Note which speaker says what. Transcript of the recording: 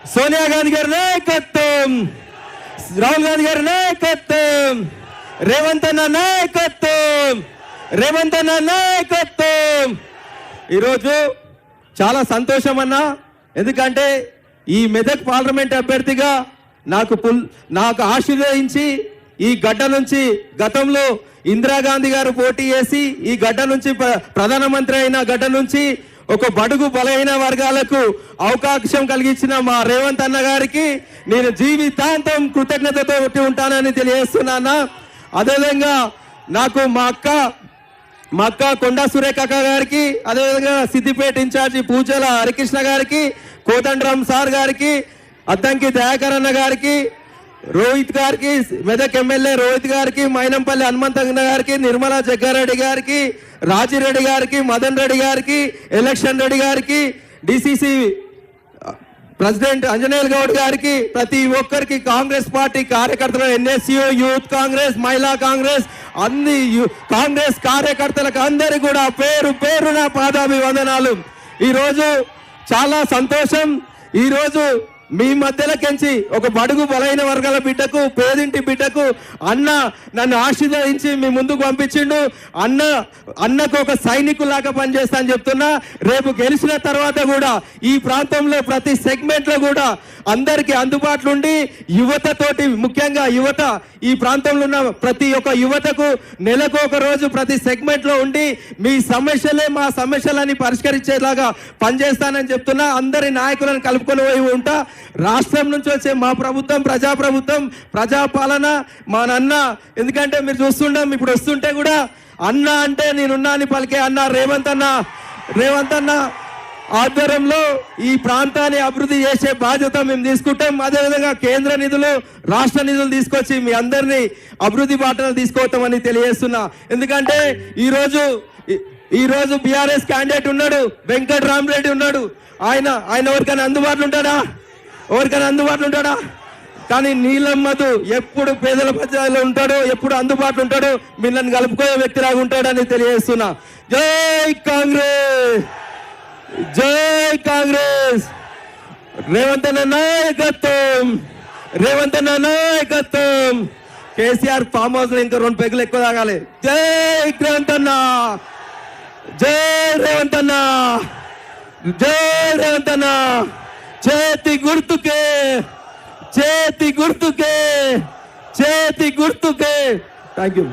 Speaker 1: సోనియా గాంధీ గారి నాయకత్వం, రాహుల్ గాంధీ గారి నాయకత్వం, రేవంత్ అన్న నాయకత్వం, రేవంత్ అన్న నాయకత్వం. ఈరోజు చాలా సంతోషం అన్న, ఎందుకంటే ఈ మెదక్ పార్లమెంట్ అభ్యర్థిగా నాకు ఆశీర్వదించి ఈ గడ్డ నుంచి గతంలో ఇందిరాగాంధీ గారు పోటీ చేసి ఈ గడ్డ నుంచి ప్రధానమంత్రి అయిన గడ్డ నుంచి ఒక బడుగు బలహీన వర్గాలకు అవకాశం కలిగించిన మా రేవంత్ అన్న గారికి నేను జీవితాంతం కృతజ్ఞతతో ఉంటానని తెలియజేస్తున్నాను. అదేవిధంగా నాకు మా అక్క కొండా సురేఖ గారికి, అదేవిధంగా సిద్దిపేట ఇన్ఛార్జి పూజల హరికృష్ణ గారికి, కోదండరామ్ సార్ గారికి, అద్దంకి దయాకర్ అన్న గారికి, రోహిత్ గారికి, మెదక్ ఎమ్మెల్యే రోహిత్ గారికి, మైనంపల్లి హనుమంతన్న గారికి, నిర్మలా జగ్గారెడ్డి గారికి, రాజిరెడ్డి గారికి, మదన్ రెడ్డి గారికి, ఎలక్షన్ రెడ్డి గారికి, డిసిసి ప్రెసిడెంట్ అంజనేయుల్ గౌడ్ గారికి, ప్రతి ఒక్కరికి, కాంగ్రెస్ పార్టీ కార్యకర్తలు, ఎన్ఎస్యు, యూత్ కాంగ్రెస్, మహిళా కాంగ్రెస్, అన్ని కాంగ్రెస్ కార్యకర్తలకు అందరికీ కూడా పేరు పేరున పాదాభివందనాలు. ఈరోజు చాలా సంతోషం. ఈరోజు మీ మధ్యలోకించి ఒక బడుగు బలైన వర్గాల బిడ్డకు, పేదింటి బిడ్డకు అన్న నన్ను ఆశీర్వదించి మీ ముందుకు పంపించిండు. అన్నకు ఒక సైనికులాగా పనిచేస్తా అని చెప్తున్నా. రేపు గెలిచిన తర్వాత కూడా ఈ ప్రాంతంలో ప్రతి సెగ్మెంట్ లో కూడా అందరికీ అందుబాటులో ఉండి యువతతోటి, ముఖ్యంగా యువత, ఈ ప్రాంతంలో ఉన్న ప్రతి ఒక్క యువతకు నెలకు ఒక రోజు ప్రతి సెగ్మెంట్ లో ఉండి మీ సమస్యలే మా సమస్యలని పరిష్కరించేలాగా పనిచేస్తానని చెప్తున్నా. అందరి నాయకులను కలుపుకొని పోయి ఉంటా. రాష్ట్రం నుంచి వచ్చే మా ప్రభుత్వం ప్రజాప్రభుత్వం, ప్రజాపాలన, మా నాన్న. ఎందుకంటే మీరు చూస్తుంటాం, ఇప్పుడు వస్తుంటే కూడా అన్న అంటే నేనున్నా అని పలికే అన్న రేవంత్ అన్న ఆధ్వర్యంలో ఈ ప్రాంతాన్ని అభివృద్ధి చేసే బాధ్యత మేము తీసుకుంటాం. అదేవిధంగా కేంద్ర నిధులు, రాష్ట్ర నిధులు తీసుకొచ్చి మీ అందరినీ అభివృద్ధి బాటలు తీసుకొస్తామని తెలియజేస్తున్నా. ఎందుకంటే ఈరోజు బీఆర్ఎస్ క్యాండిడేట్ ఉన్నాడు, వెంకటరామరెడ్డి ఉన్నాడు. ఆయన ఎవరికైనా అందుబాటులో ఉంటాడా? కానీ నీలమ్మధు ఎప్పుడు పేదల ప్రజల్లో ఉంటాడు, ఎప్పుడు అందుబాటులో ఉంటాడు, మిమ్మల్ని కలుపుకోయే వ్యక్తిలాగా ఉంటాడని తెలియజేస్తున్నా. జై కాంగ్రెస్, జై కాంగ్రెస్. రేవంత్ అన్న నాయకత్వం. కేసీఆర్ ఫామ్ హౌస్ లో ఇంకా 2 పెగ్గులు ఎక్కువ తాగాలి. జై రేవంత్ అన్న, జై రేవంత్ అన్న, జై రేవంత్ అన్న. చేతి గుర్తుకే. Thank you.